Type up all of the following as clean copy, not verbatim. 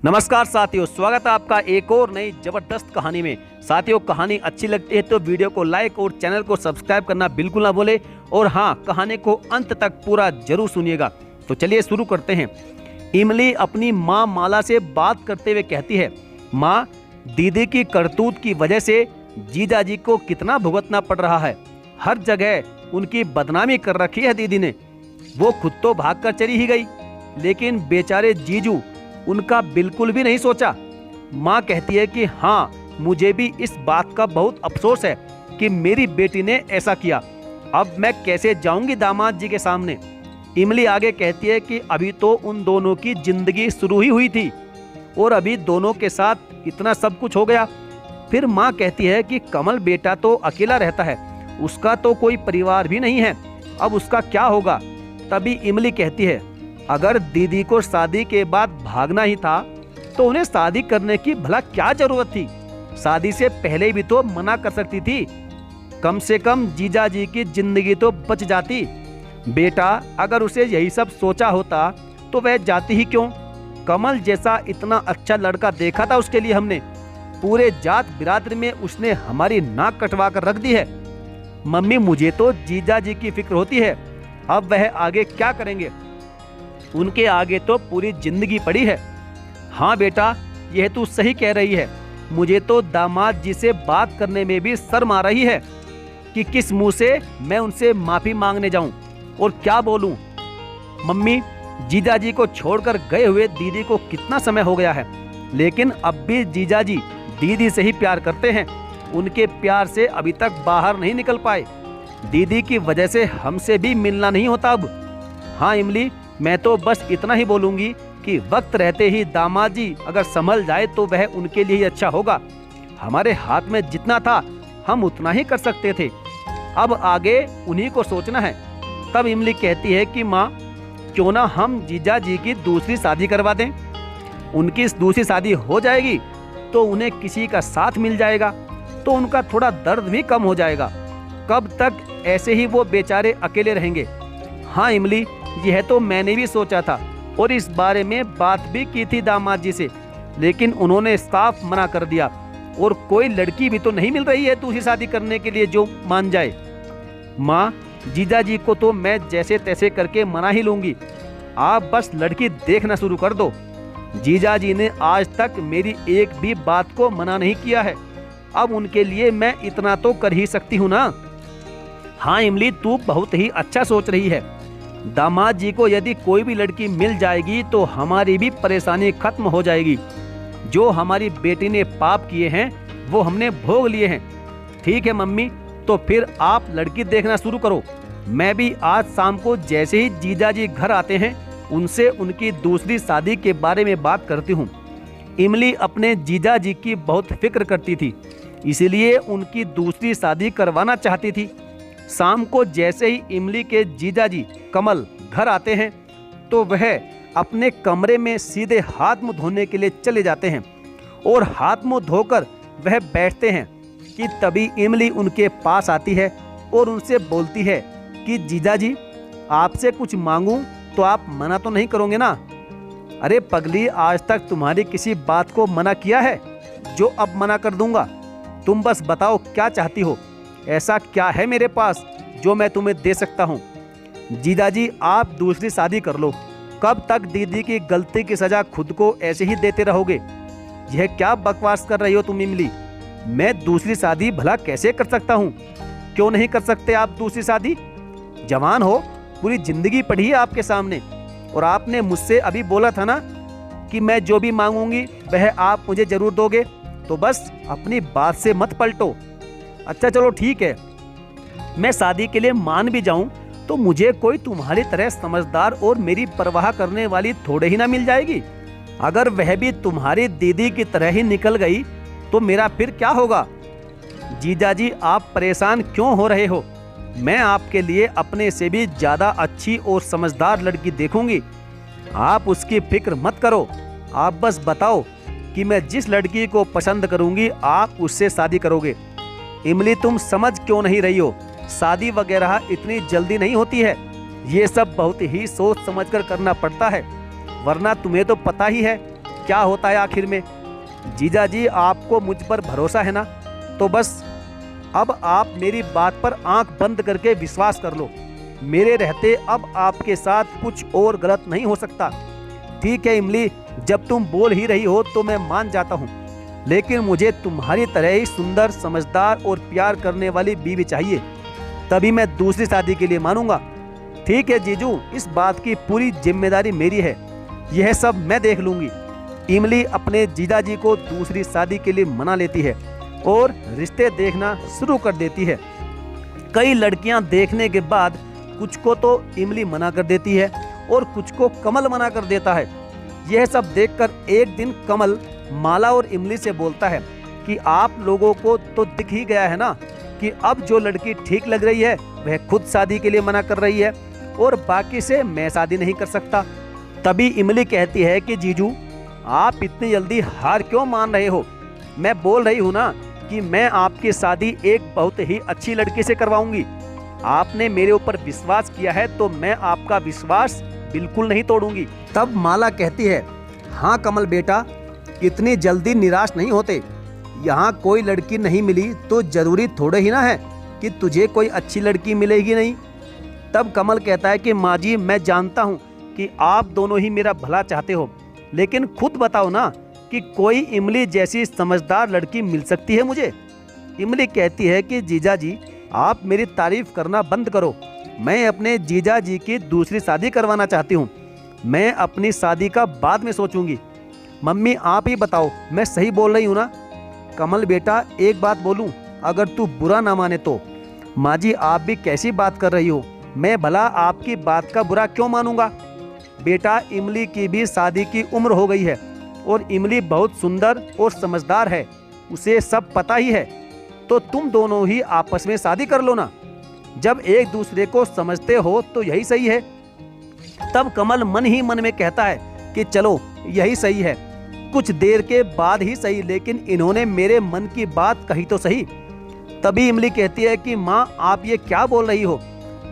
नमस्कार साथियों, स्वागत है आपका एक और नई जबरदस्त कहानी में। साथियों, कहानी अच्छी लगती है तो वीडियो को लाइक और चैनल को सब्सक्राइब करना बिल्कुल ना भूले और हाँ, कहानी को अंत तक पूरा जरूर सुनिएगा। तो चलिए शुरू करते हैं। इमली अपनी माँ माला से बात करते हुए कहती है, माँ, दीदी की करतूत की वजह से जीजा जी को कितना भुगतना पड़ रहा है। हर जगह उनकी बदनामी कर रखी है दीदी ने। वो खुद तो भाग कर चली ही गई, लेकिन बेचारे जीजू उनका बिल्कुल भी नहीं सोचा। माँ कहती है कि हाँ, मुझे भी इस बात का बहुत अफसोस है कि मेरी बेटी ने ऐसा किया। अब मैं कैसे जाऊंगी दामाद जी के सामने। इमली आगे कहती है कि अभी तो उन दोनों की जिंदगी शुरू ही हुई थी और अभी दोनों के साथ इतना सब कुछ हो गया। फिर माँ कहती है कि कमल बेटा तो अकेला रहता है, उसका तो कोई परिवार भी नहीं है, अब उसका क्या होगा। तभी इमली कहती है, अगर दीदी को शादी के बाद भागना ही था तो उन्हें शादी करने की भला क्या जरूरत थी। शादी से पहले भी तो मना कर सकती थी, कम से कम जीजा जी की जिंदगी तो बच जाती। बेटा, अगर उसे यही सब सोचा होता तो वह जाती ही क्यों। कमल जैसा इतना अच्छा लड़का देखा था उसके लिए हमने। पूरे जात बिरादरी में उसने हमारी नाक कटवा कर रख दी है। मम्मी, मुझे तो जीजा जी की फिक्र होती है। अब वह आगे क्या करेंगे, उनके आगे तो पूरी जिंदगी पड़ी है। हाँ बेटा, यह तू सही कह रही है। मुझे तो दामाद जी से बात करने में भी शर्म आ रही है कि किस मुंह से मैं उनसे माफी मांगने जाऊं और क्या बोलूं। मम्मी, जीजा जी को छोड़कर गए हुए दीदी को कितना समय हो गया है, लेकिन अब भी जीजा जी दीदी से ही प्यार करते हैं। उनके प्यार से अभी तक बाहर नहीं निकल पाए। दीदी की वजह से हमसे भी मिलना नहीं होता अब। हाँ इमली, मैं तो बस इतना ही बोलूंगी कि वक्त रहते ही दामाद जी अगर संभल जाए तो वह उनके लिए ही अच्छा होगा। हमारे हाथ में जितना था हम उतना ही कर सकते थे, अब आगे उन्हीं को सोचना है। तब इमली कहती है कि माँ, क्यों ना हम जीजा जी की दूसरी शादी करवा दें। उनकी दूसरी शादी हो जाएगी तो उन्हें किसी का साथ मिल जाएगा, तो उनका थोड़ा दर्द भी कम हो जाएगा। कब तक ऐसे ही वो बेचारे अकेले रहेंगे। हाँ इमली, यह तो मैंने भी सोचा था और इस बारे में बात भी की थी दामाद जी से, लेकिन उन्होंने साफ मना कर दिया और कोई लड़की भी तो नहीं मिल रही है दूसरी शादी करने के लिए जो मान जाए। माँ, जीजा जी को तो मैं जैसे तैसे करके मना ही लूंगी, आप बस लड़की देखना शुरू कर दो। जीजा जी ने आज तक मेरी एक भी बात को मना नहीं किया है, अब उनके लिए मैं इतना तो कर ही सकती हूँ ना। हाँ इमली, तू बहुत ही अच्छा सोच रही है। दामाद जी को यदि कोई भी लड़की मिल जाएगी तो हमारी भी परेशानी खत्म हो जाएगी। जो हमारी बेटी ने पाप किए हैं वो हमने भोग लिए हैं। ठीक है मम्मी, तो फिर आप लड़की देखना शुरू करो। मैं भी आज शाम को जैसे ही जीजा जी घर आते हैं उनसे उनकी दूसरी शादी के बारे में बात करती हूँ। इमली अपने जीजा जी की बहुत फिक्र करती थी, इसीलिए उनकी दूसरी शादी करवाना चाहती थी। शाम को जैसे ही इमली के जीजा जी कमल घर आते हैं तो वह अपने कमरे में सीधे हाथ मुंह धोने के लिए चले जाते हैं और हाथ मुंह धोकर वह बैठते हैं कि तभी इमली उनके पास आती है और उनसे बोलती है कि जीजा जी, आपसे कुछ मांगूं तो आप मना तो नहीं करोगे ना। अरे पगली, आज तक तुम्हारी किसी बात को मना किया है जो अब मना कर दूंगा। तुम बस बताओ क्या चाहती हो, ऐसा क्या है मेरे पास जो मैं तुम्हें दे सकता हूँ। जीजा जी, आप दूसरी शादी कर लो। कब तक दीदी की गलती की सजा खुद को ऐसे ही देते रहोगे। यह क्या बकवास कर रही हो तुम इमली। मैं दूसरी शादी भला कैसे कर सकता हूँ। क्यों नहीं कर सकते आप दूसरी शादी। जवान हो, पूरी जिंदगी पड़ी है आपके सामने, और आपने मुझसे अभी बोला था ना कि मैं जो भी मांगूंगी वह आप मुझे जरूर दोगे, तो बस अपनी बात से मत पलटो। अच्छा चलो ठीक है, मैं शादी के लिए मान भी जाऊं तो मुझे कोई तुम्हारी तरह समझदार और मेरी परवाह करने वाली थोड़े ही ना मिल जाएगी। अगर वह भी तुम्हारी दीदी की तरह ही निकल गई तो मेरा फिर क्या होगा। जीजा जी, आप परेशान क्यों हो रहे हो। मैं आपके लिए अपने से भी ज़्यादा अच्छी और समझदार लड़की देखूंगी। आप उसकी फिक्र मत करो। आप बस बताओ कि मैं जिस लड़की को पसंद करूंगी आप उससे शादी करोगे। इमली, तुम समझ क्यों नहीं रही हो। शादी वगैरह इतनी जल्दी नहीं होती है, ये सब बहुत ही सोच समझकर करना पड़ता है, वरना तुम्हें तो पता ही है क्या होता है आखिर में। जीजा जी, आपको मुझ पर भरोसा है ना? तो बस अब आप मेरी बात पर आंख बंद करके विश्वास कर लो। मेरे रहते अब आपके साथ कुछ और गलत नहीं हो सकता। ठीक है इमली, जब तुम बोल ही रही हो तो मैं मान जाता हूँ, लेकिन मुझे तुम्हारी तरह ही सुंदर, समझदार और प्यार करने वाली बीवी चाहिए, तभी मैं दूसरी शादी के लिए मानूंगा। ठीक है जीजू, इस बात की पूरी जिम्मेदारी मेरी है, यह सब मैं देख लूंगी। इमली अपने जीजा जी को दूसरी शादी के लिए मना लेती है और रिश्ते देखना शुरू कर देती है। कई लड़कियां देखने के बाद कुछ को तो इमली मना कर देती है और कुछ को कमल मना कर देता है। यह सब देखकर एक दिन कमल माला और इमली से बोलता है कि आप लोगों को तो दिख ही गया है ना कि अब जो लड़की ठीक लग रही है वह खुद शादी के लिए मना कर रही है और बाकी से मैं शादी नहीं कर सकता। तभी इमली कहती है कि जीजू, आप इतनी जल्दी हार क्यों मान रहे हो? मैं बोल रही हूँ ना कि मैं आपकी शादी एक बहुत ही अच्छी लड़की से करवाऊंगी। आपने मेरे ऊपर विश्वास किया है तो मैं आपका विश्वास बिल्कुल नहीं तोड़ूंगी। तब माला कहती है, हाँ कमल बेटा, इतनी जल्दी निराश नहीं होते। यहाँ कोई लड़की नहीं मिली तो जरूरी थोड़े ही ना है कि तुझे कोई अच्छी लड़की मिलेगी नहीं। तब कमल कहता है कि माँ जी, मैं जानता हूँ कि आप दोनों ही मेरा भला चाहते हो, लेकिन खुद बताओ ना कि कोई इमली जैसी समझदार लड़की मिल सकती है मुझे। इमली कहती है कि जीजा जी, आप मेरी तारीफ करना बंद करो। मैं अपने जीजा जी की दूसरी शादी करवाना चाहती हूँ। मैं अपनी शादी का बाद में सोचूंगी। मम्मी आप ही बताओ, मैं सही बोल रही हूँ ना? कमल बेटा, एक बात बोलूँ, अगर तू बुरा ना माने तो। माँ जी, आप भी कैसी बात कर रही हो? मैं भला आपकी बात का बुरा क्यों मानूंगा? बेटा, इमली की भी शादी की उम्र हो गई है और इमली बहुत सुंदर और समझदार है, उसे सब पता ही है। तो तुम दोनों ही आपस में शादी कर लो ना। जब एक दूसरे को समझते हो तो यही सही है। तब कमल मन ही मन में कहता है कि चलो यही सही है। कुछ देर के बाद ही सही, लेकिन इन्होंने मेरे मन की बात कही तो सही। तभी इमली कहती है कि माँ, आप ये क्या बोल रही हो?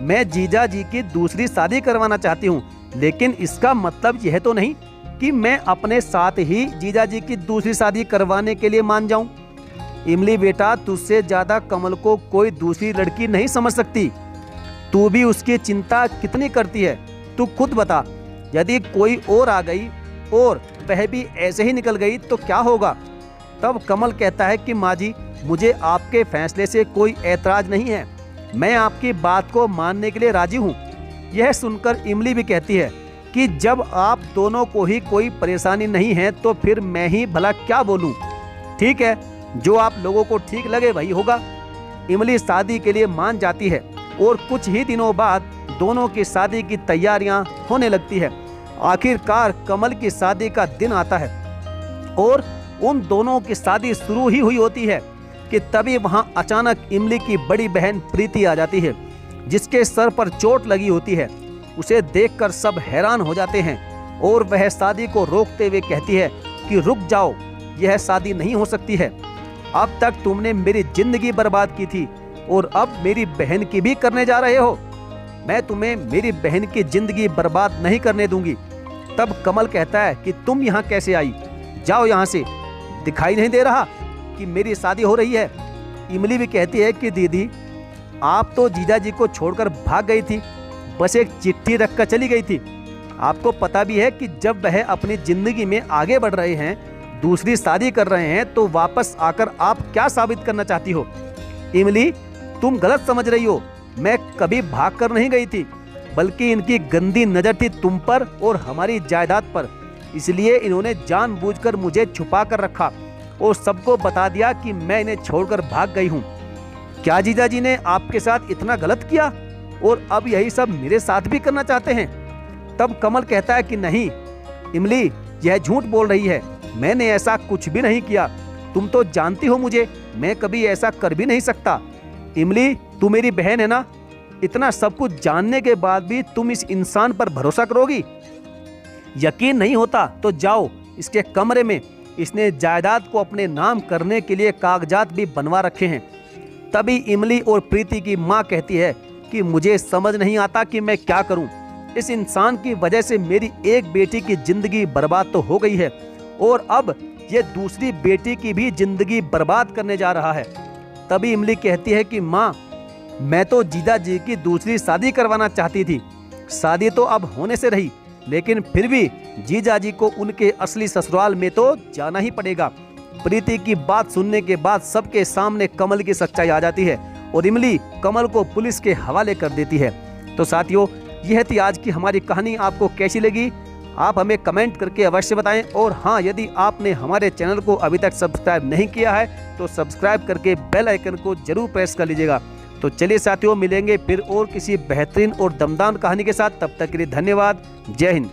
मैं जीजा जी की दूसरी शादी करवाना चाहती हूँ, लेकिन इसका मतलब यह तो नहीं कि मैं अपने साथ ही जीजा जी की दूसरी शादी करवाने के लिए मान जाऊं। इमली बेटा, तुझसे ज्यादा कमल को कोई दूसरी लड़की नहीं समझ सकती। तू भी उसकी चिंता कितनी करती है, तू खुद बता। यदि कोई और आ गई और वह भी ऐसे ही निकल गई तो क्या होगा? तब कमल कहता है कि माँ जी, मुझे आपके फैसले से कोई ऐतराज नहीं है, मैं आपकी बात को मानने के लिए राजी हूँ। यह सुनकर इमली भी कहती है कि जब आप दोनों को ही कोई परेशानी नहीं है तो फिर मैं ही भला क्या बोलूँ। ठीक है, जो आप लोगों को ठीक लगे वही होगा। इमली शादी के लिए मान जाती है और कुछ ही दिनों बाद दोनों की शादी की तैयारियां होने लगती है। आखिरकार कमल की शादी का दिन आता है और उन दोनों की शादी शुरू ही हुई होती है कि तभी वहां अचानक इमली की बड़ी बहन प्रीति आ जाती है, जिसके सर पर चोट लगी होती है। उसे देखकर सब हैरान हो जाते हैं और वह शादी को रोकते हुए कहती है कि रुक जाओ, यह शादी नहीं हो सकती है। अब तक तुमने मेरी जिंदगी बर्बाद की थी और अब मेरी बहन की भी करने जा रहे हो। मैं तुम्हें मेरी बहन की जिंदगी बर्बाद नहीं करने दूंगी। तब कमल कहता है कि तुम यहाँ कैसे आई? जाओ यहाँ से, दिखाई नहीं दे रहा कि मेरी शादी हो रही है। इमली भी कहती है कि दीदी, आप तो जीजा जी को छोड़कर भाग गई थी, बस एक चिट्ठी रखकर चली गई थी। आपको पता भी है कि जब वह अपनी जिंदगी में आगे बढ़ रहे हैं, दूसरी शादी कर रहे हैं, तो वापस आकर आप क्या साबित करना चाहती हो? इमली, तुम गलत समझ रही हो। मैं कभी भाग कर नहीं गई थी, बल्कि इनकी गंदी नजर थी तुम पर और हमारी जायदाद पर। इसलिए इन्होंने जानबूझकर मुझे छुपा कर रखा और सबको बता दिया कि मैं इन्हें छोड़कर भाग गई हूँ। क्या जीजा जी ने आपके साथ इतना गलत किया और अब यही सब मेरे साथ भी करना चाहते हैं? तब कमल कहता है कि नहीं इमली, यह झूठ बोल रही है, मैंने ऐसा कुछ भी नहीं किया। तुम तो जानती हो मुझे, मैं कभी ऐसा कर भी नहीं सकता। इमली, तू मेरी बहन है ना? इतना सब कुछ जानने के बाद भी तुम इस इंसान पर भरोसा करोगी? यकीन नहीं होता तो जाओ इसके कमरे में, इसने जायदाद को अपने नाम करने के लिए कागजात भी बनवा रखे हैं। तभी इमली और प्रीति की माँ कहती है कि मुझे समझ नहीं आता कि मैं क्या करूं। इस इंसान की वजह से मेरी एक बेटी की जिंदगी बर्बाद तो हो गई है और अब ये दूसरी बेटी की भी जिंदगी बर्बाद करने जा रहा है। तभी इमली कहती है कि माँ, मैं तो जीजा जी की दूसरी शादी करवाना चाहती थी। शादी तो अब होने से रही, लेकिन फिर भी जीजा जी को उनके असली ससुराल में तो जाना ही पड़ेगा। प्रीति की बात सुनने के बाद सबके सामने कमल की सच्चाई आ जाती है और इमली कमल को पुलिस के हवाले कर देती है। तो साथियों, यह थी आज की हमारी कहानी। आपको कैसी लगी आप हमें कमेंट करके अवश्य बताएं। और हाँ, यदि आपने हमारे चैनल को अभी तक सब्सक्राइब नहीं किया है तो सब्सक्राइब करके बेल आइकन को जरूर प्रेस कर लीजिएगा। तो चलिए साथियों, मिलेंगे फिर और किसी बेहतरीन और दमदार कहानी के साथ। तब तक के लिए धन्यवाद। जय हिंद।